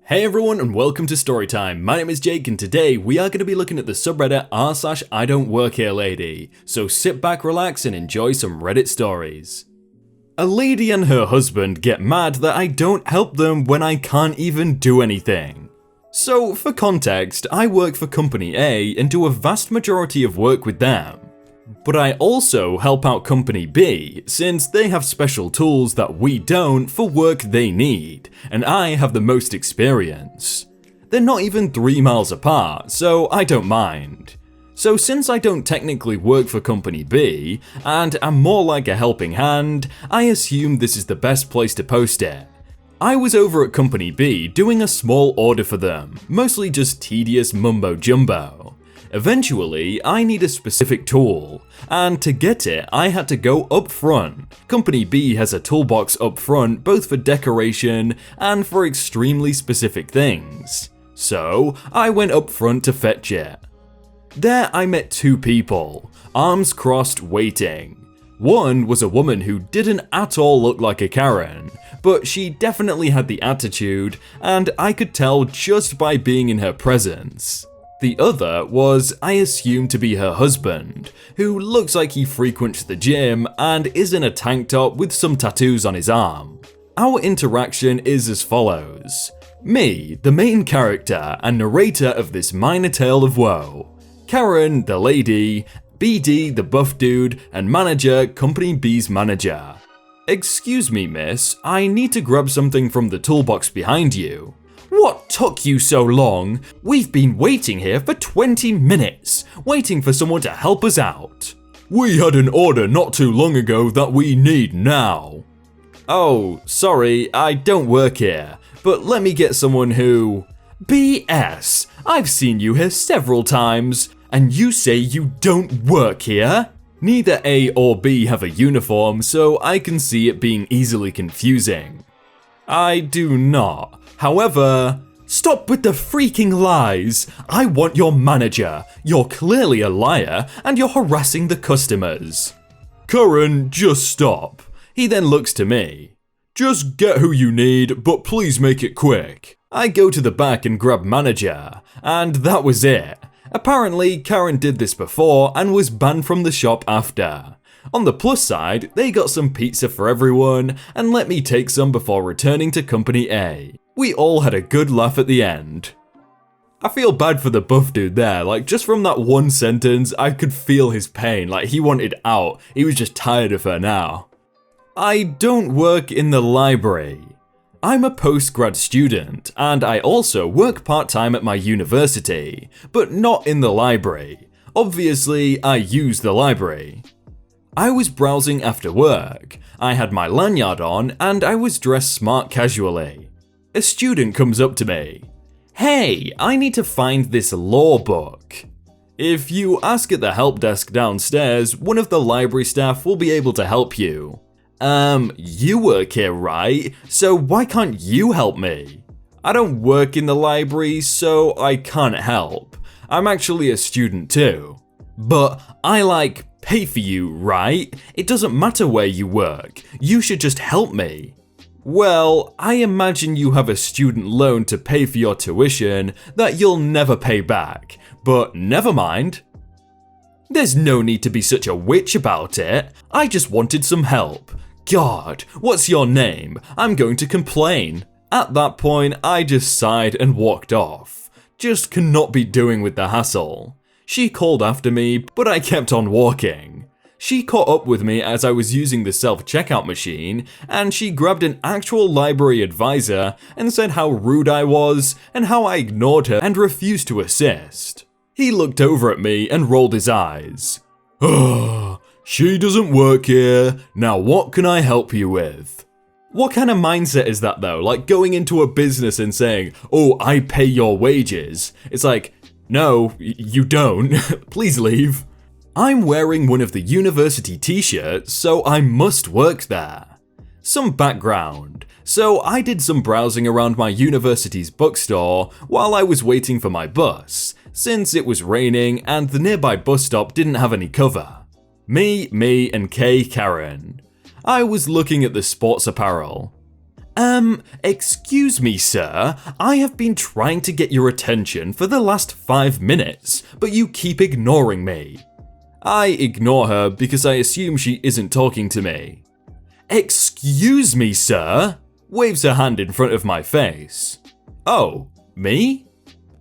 Hey everyone and welcome to Storytime. My name is Jake and today we are going to be looking at the subreddit r/idontworkherelady. So sit back, relax and enjoy some Reddit stories. A lady and her husband get mad that I don't help them when I can't even do anything. So for context, I work for Company A and do a vast majority of work with them. But I also help out Company B, since they have special tools that we don't for work they need, and I have the most experience. They're not even 3 miles apart, so I don't mind. So since I don't technically work for Company B, and am more like a helping hand, I assume this is the best place to post it. I was over at Company B doing a small order for them, mostly just tedious mumbo jumbo. Eventually, I need a specific tool, and to get it, I had to go up front. Company B has a toolbox up front both for decoration and for extremely specific things. So, I went up front to fetch it. There I met two people, arms crossed waiting. One was a woman who didn't at all look like a Karen, but she definitely had the attitude, and I could tell just by being in her presence. The other was, I assume, to be her husband, who looks like he frequents the gym and is in a tank top with some tattoos on his arm. Our interaction is as follows. Me, the main character and narrator of this minor tale of woe. Karen, the lady, BD, the buff dude, and manager, Company B's manager. Excuse me, miss, I need to grab something from the toolbox behind you. What took you so long? We've been waiting here for 20 minutes, waiting for someone to help us out. We had an order not too long ago that we need now. Oh, sorry, I don't work here, but let me get someone who… BS, I've seen you here several times, and you say you don't work here? Neither A or B have a uniform, so I can see it being easily confusing. I do not. However, stop with the freaking lies! I want your manager. You're clearly a liar and you're harassing the customers. Karen, just stop. He then looks to me. Just get who you need, but please make it quick. I go to the back and grab manager, and that was it. Apparently, Karen did this before and was banned from the shop after. On the plus side, they got some pizza for everyone and let me take some before returning to Company A. We all had a good laugh at the end. I feel bad for the buff dude there, like just from that one sentence I could feel his pain, like he wanted out, he was just tired of her now. I don't work in the library. I'm a postgrad student and I also work part-time at my university, but not in the library. Obviously, I use the library. I was browsing after work, I had my lanyard on and I was dressed smart casually. A student comes up to me. Hey, I need to find this law book. If you ask at the help desk downstairs, one of the library staff will be able to help you. You work here, right? So why can't you help me? I don't work in the library, so I can't help. I'm actually a student too. But I pay for you, right? It doesn't matter where you work. You should just help me. Well, I imagine you have a student loan to pay for your tuition that you'll never pay back, but never mind. There's no need to be such a witch about it. I just wanted some help. God, what's your name? I'm going to complain. At that point, I just sighed and walked off. Just cannot be doing with the hassle. She called after me, but I kept on walking. She caught up with me as I was using the self-checkout machine, and she grabbed an actual library advisor and said how rude I was and how I ignored her and refused to assist. He looked over at me and rolled his eyes. Ugh, she doesn't work here, now what can I help you with? What kind of mindset is that though? Like going into a business and saying, oh, I pay your wages. It's like, no, you don't. Please leave. I'm wearing one of the university t-shirts, so I must work there. Some background. So I did some browsing around my university's bookstore while I was waiting for my bus, since it was raining and the nearby bus stop didn't have any cover. Me, and Karen. I was looking at the sports apparel. Excuse me, sir. I have been trying to get your attention for the last 5 minutes, but you keep ignoring me. I ignore her because I assume she isn't talking to me. Excuse me, sir. Waves her hand in front of my face. Oh, me?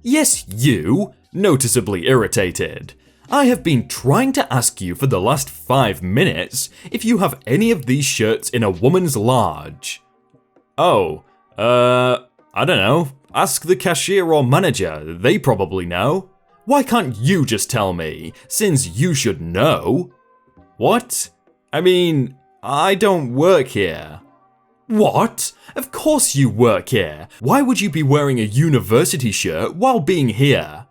Yes, you, noticeably irritated. I have been trying to ask you for the last 5 minutes if you have any of these shirts in a woman's large. Oh, I don't know. Ask the cashier or manager, they probably know. Why can't you just tell me, since you should know? What? I mean, I don't work here. What? Of course you work here. Why would you be wearing a university shirt while being here?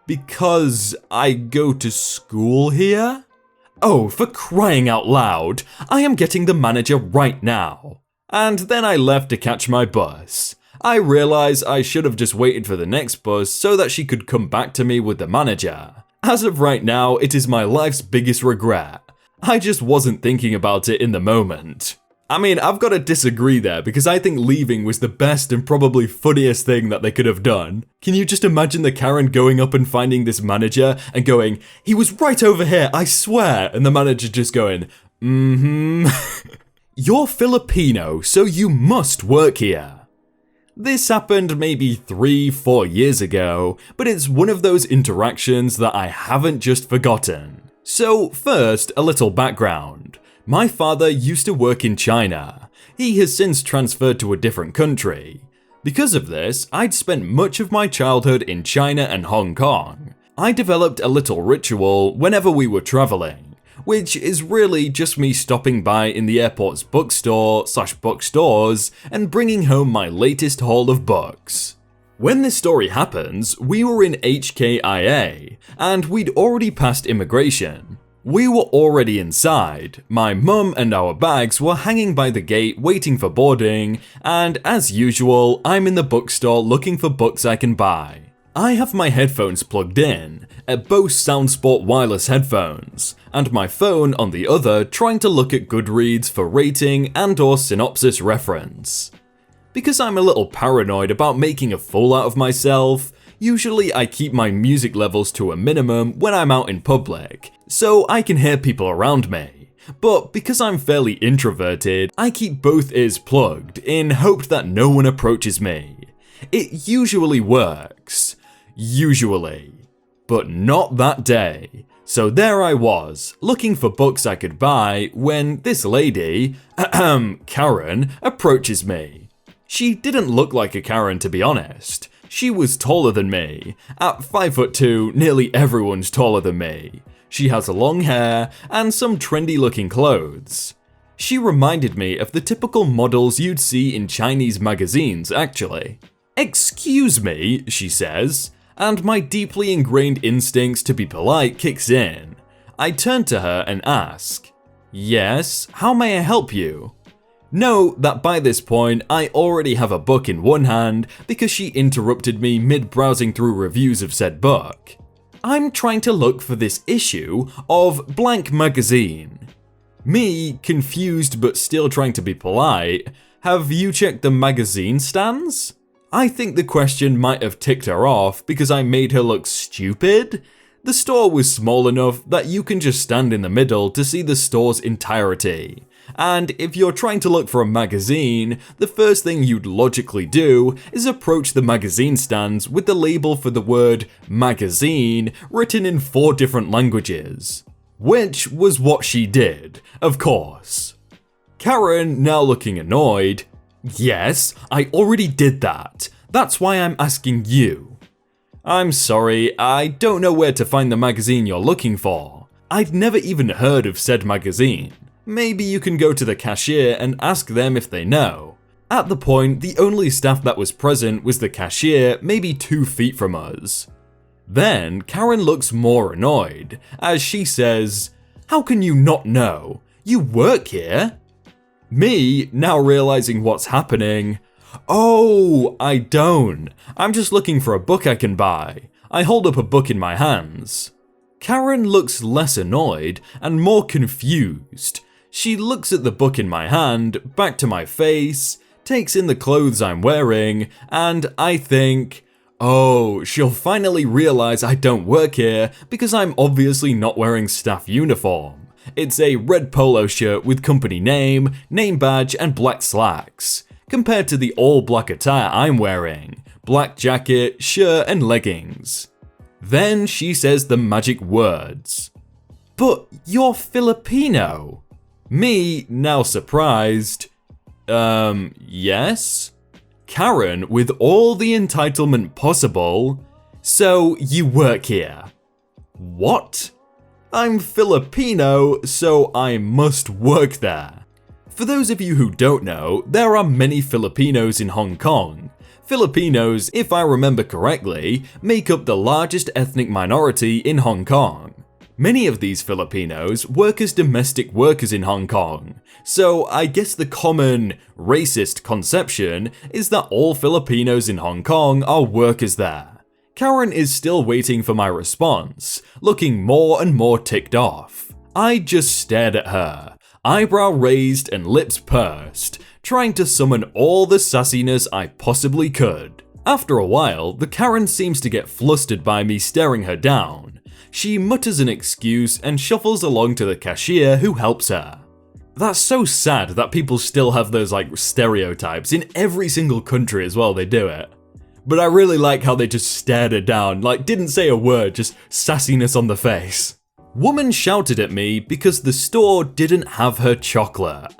Because I go to school here? Oh, for crying out loud, I am getting the manager right now. And then I left to catch my bus. I realize I should have just waited for the next bus so that she could come back to me with the manager. As of right now, it is my life's biggest regret. I just wasn't thinking about it in the moment. I mean, I've got to disagree there because I think leaving was the best and probably funniest thing that they could have done. Can you just imagine the Karen going up and finding this manager and going, "He was right over here, I swear," and the manager just going, "You're Filipino, so you must work here." This happened maybe 3-4 years ago, but it's one of those interactions that I haven't just forgotten. So first, a little background. My father used to work in China. He has since transferred to a different country. Because of this, I'd spent much of my childhood in China and Hong Kong. I developed a little ritual whenever we were traveling, which is really just me stopping by in the airport's bookstore/bookstores and bringing home my latest haul of books. When this story happens, we were in HKIA, and we'd already passed immigration. We were already inside, my mum and our bags were hanging by the gate waiting for boarding, and as usual, I'm in the bookstore looking for books I can buy. I have my headphones plugged in, Bose SoundSport wireless headphones, and my phone on the other trying to look at Goodreads for rating and/or synopsis reference. Because I'm a little paranoid about making a fool out of myself, usually I keep my music levels to a minimum when I'm out in public, so I can hear people around me. But because I'm fairly introverted, I keep both ears plugged in hope that no one approaches me. It usually works. Usually. But not that day. So there I was, looking for books I could buy when this lady, Karen, approaches me. She didn't look like a Karen, to be honest. She was taller than me. At 5'2", nearly everyone's taller than me. She has long hair and some trendy looking clothes. She reminded me of the typical models you'd see in Chinese magazines, actually. "Excuse me," she says, and my deeply ingrained instincts to be polite kicks in. I turn to her and ask, "Yes, how may I help you?" Note that by this point, I already have a book in one hand because she interrupted me mid-browsing through reviews of said book. "I'm trying to look for this issue of blank magazine." Me, confused but still trying to be polite, "Have you checked the magazine stands?" I think the question might have ticked her off because I made her look stupid. The store was small enough that you can just stand in the middle to see the store's entirety. And if you're trying to look for a magazine, the first thing you'd logically do is approach the magazine stands with the label for the word magazine written in 4 different languages. Which was what she did, of course. Karen, now looking annoyed, "Yes, I already did that. That's why I'm asking you." "I'm sorry, I don't know where to find the magazine you're looking for. I'd never even heard of said magazine. Maybe you can go to the cashier and ask them if they know." At the point, the only staff that was present was the cashier, maybe 2 feet from us. Then, Karen looks more annoyed, as she says, "How can you not know? You work here?" Me, now realizing what's happening, "Oh, I don't. I'm just looking for a book I can buy." I hold up a book in my hands. Karen looks less annoyed and more confused. She looks at the book in my hand, back to my face, takes in the clothes I'm wearing, and I think, oh, she'll finally realize I don't work here because I'm obviously not wearing staff uniform. It's a red polo shirt with company name badge, and black slacks, compared to the all-black attire I'm wearing, black jacket, shirt, and leggings. Then she says the magic words. "But you're Filipino." Me, now surprised, yes? Karen, with all the entitlement possible, "So you work here." What? I'm Filipino, so I must work there. For those of you who don't know, there are many Filipinos in Hong Kong. Filipinos, if I remember correctly, make up the largest ethnic minority in Hong Kong. Many of these Filipinos work as domestic workers in Hong Kong, so I guess the common racist conception is that all Filipinos in Hong Kong are workers there. Karen is still waiting for my response, looking more and more ticked off. I just stared at her, eyebrow raised and lips pursed, trying to summon all the sassiness I possibly could. After a while, the Karen seems to get flustered by me staring her down. She mutters an excuse and shuffles along to the cashier who helps her. That's so sad that people still have those stereotypes in every single country as well, they do it. But I really like how they just stared her down, didn't say a word, just sassiness on the face. Woman shouted at me because the store didn't have her chocolate.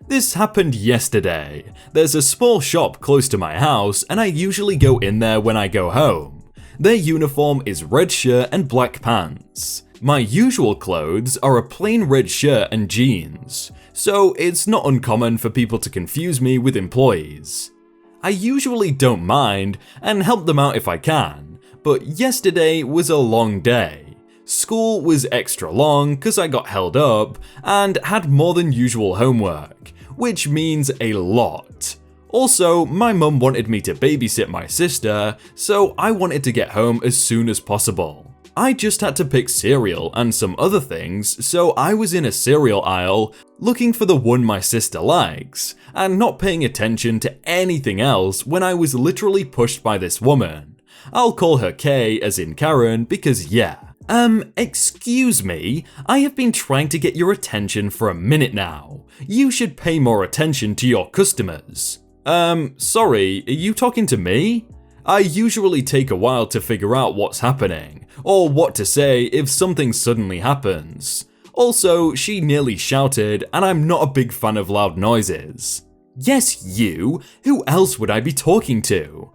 This happened yesterday. There's a small shop close to my house and I usually go in there when I go home. Their uniform is red shirt and black pants. My usual clothes are a plain red shirt and jeans, so it's not uncommon for people to confuse me with employees. I usually don't mind and help them out if I can, but yesterday was a long day. School was extra long because I got held up and had more than usual homework, which means a lot. Also, my mum wanted me to babysit my sister, so I wanted to get home as soon as possible. I just had to pick cereal and some other things, so I was in a cereal aisle looking for the one my sister likes, and not paying attention to anything else when I was literally pushed by this woman. I'll call her Kay as in Karen because yeah. Excuse me, I have been trying to get your attention for a minute now. You should pay more attention to your customers. Sorry, are you talking to me? I usually take a while to figure out what's happening, or what to say if something suddenly happens. Also, she nearly shouted, and I'm not a big fan of loud noises. Yes, you! Who else would I be talking to?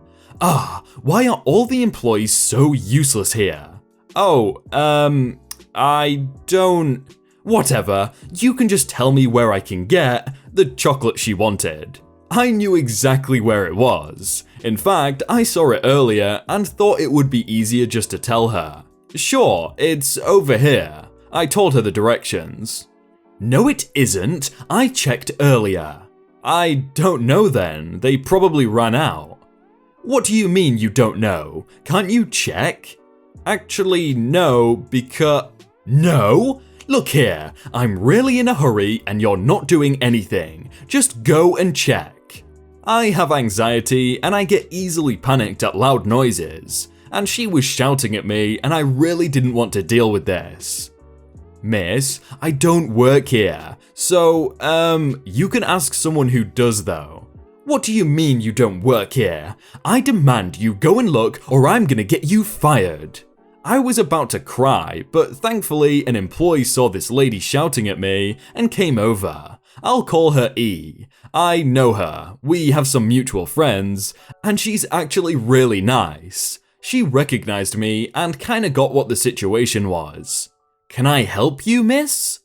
Why are all the employees so useless here? I don't... Whatever, you can just tell me where I can get the chocolate she wanted. I knew exactly where it was. In fact, I saw it earlier and thought it would be easier just to tell her. Sure, it's over here. I told her the directions. No, it isn't. I checked earlier. I don't know then. They probably ran out. What do you mean you don't know? Can't you check? Actually, no, because... No? Look here, I'm really in a hurry and you're not doing anything. Just go and check. I have anxiety and I get easily panicked at loud noises, and she was shouting at me and I really didn't want to deal with this. Miss, I don't work here, so, you can ask someone who does though. What do you mean you don't work here? I demand you go and look or I'm gonna get you fired. I was about to cry, but thankfully an employee saw this lady shouting at me and came over. I'll call her E. I know her, we have some mutual friends, and she's actually really nice. She recognized me and kinda got what the situation was. Can I help you, miss?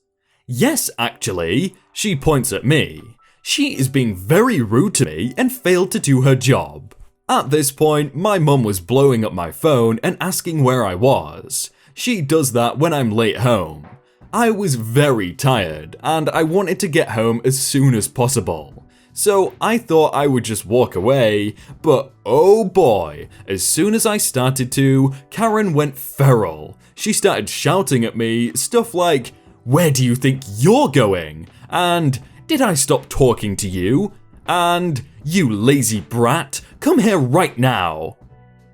Yes, actually. She points at me. She is being very rude to me and failed to do her job. At this point, my mum was blowing up my phone and asking where I was. She does that when I'm late home. I was very tired and I wanted to get home as soon as possible. So I thought I would just walk away, but oh boy, as soon as I started to, Karen went feral. She started shouting at me stuff like, "Where do you think you're going?" And "Did I stop talking to you?" And "You lazy brat, come here right now."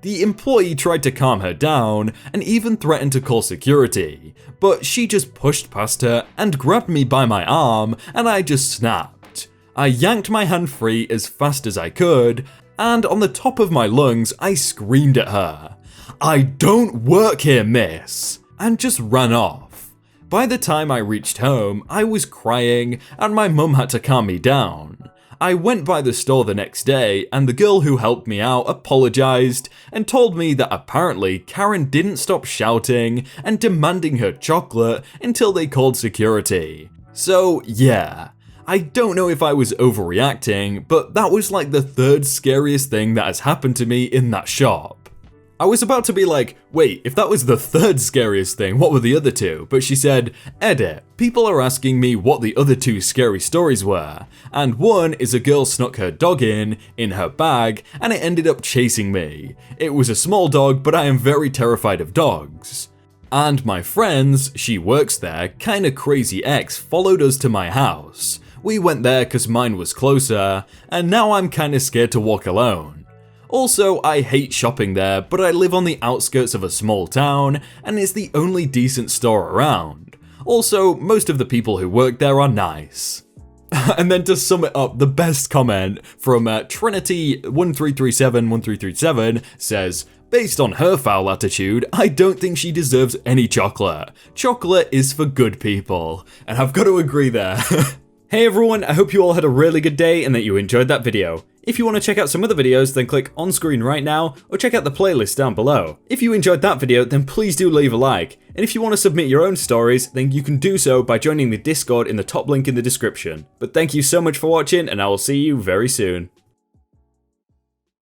The employee tried to calm her down and even threatened to call security, but she just pushed past her and grabbed me by my arm, and I just snapped. I yanked my hand free as fast as I could, and on the top of my lungs I screamed at her, "I don't work here, miss," and just ran off. By the time I reached home, I was crying and my mum had to calm me down. I went by the store the next day and the girl who helped me out apologized and told me that apparently Karen didn't stop shouting and demanding her chocolate until they called security. So yeah, I don't know if I was overreacting, but that was like the third scariest thing that has happened to me in that shop. I was about to be like, wait, if that was the third scariest thing, what were the other two? But she said, edit, people are asking me what the other two scary stories were, and one is a girl snuck her dog in her bag, and it ended up chasing me. It was a small dog, but I am very terrified of dogs. And my friend's, she works there, kinda crazy ex followed us to my house. We went there cause mine was closer, and now I'm kinda scared to walk alone. Also, I hate shopping there, but I live on the outskirts of a small town, and it's the only decent store around. Also, most of the people who work there are nice. And then to sum it up, the best comment from Trinity13371337 says, "Based on her foul attitude, I don't think she deserves any chocolate. Chocolate is for good people." And I've got to agree there. Hey everyone, I hope you all had a really good day and that you enjoyed that video. If you want to check out some other videos, then click on screen right now, or check out the playlist down below. If you enjoyed that video, then please do leave a like. And if you want to submit your own stories, then you can do so by joining the Discord in the top link in the description. But thank you so much for watching, and I will see you very soon.